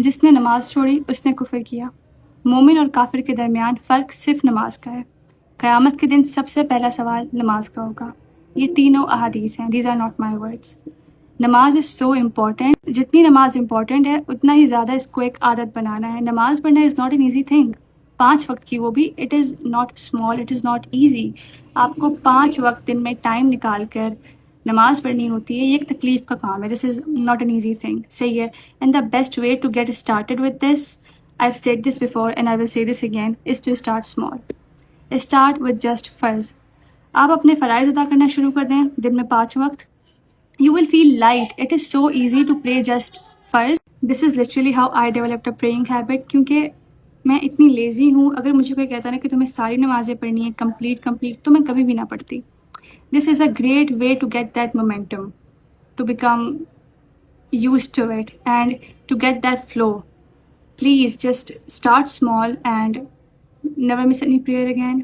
जिसने नमाज छोड़ी उसने कुफर किया। मोमिन और काफिर के दरमियान फ़र्क सिर्फ नमाज का है। क़यामत के दिन सबसे पहला सवाल नमाज का होगा। ये तीनों अहादीस हैं, these are not my words. नमाज इज़ सो इम्पॉर्टेंट। जितनी नमाज इम्पॉर्टेंट है उतना ही ज़्यादा इसको एक आदत बनाना है। नमाज पढ़ना is not an easy thing. 5 वक्त की, वो भी it is not small, it is not easy. आपको 5 वक्त दिन में टाइम निकाल कर नमाज पढ़नी होती है, ये एक तकलीफ का काम है। This is not an easy thing, सही है। And the best way to get started with this, I have said this before and I will say this again, is to start small. Start with just फ़र्ज़। आप अपने फ़राइज़ अदा करना शुरू कर दें दिन में 5 वक्त। You will feel light. It is so easy to pray just farz. This is literally how I developed a praying habit. क्योंकि मैं इतनी लेज़ी हूँ, अगर मुझे कोई कहता ना कि तुम्हें सारी नमाज़ें पढ़नी है कंप्लीट, तो मैं कभी भी ना पढ़ती। This is a great way to get that momentum, to become used to it and to get that flow. Please just start small and never miss any prayer again.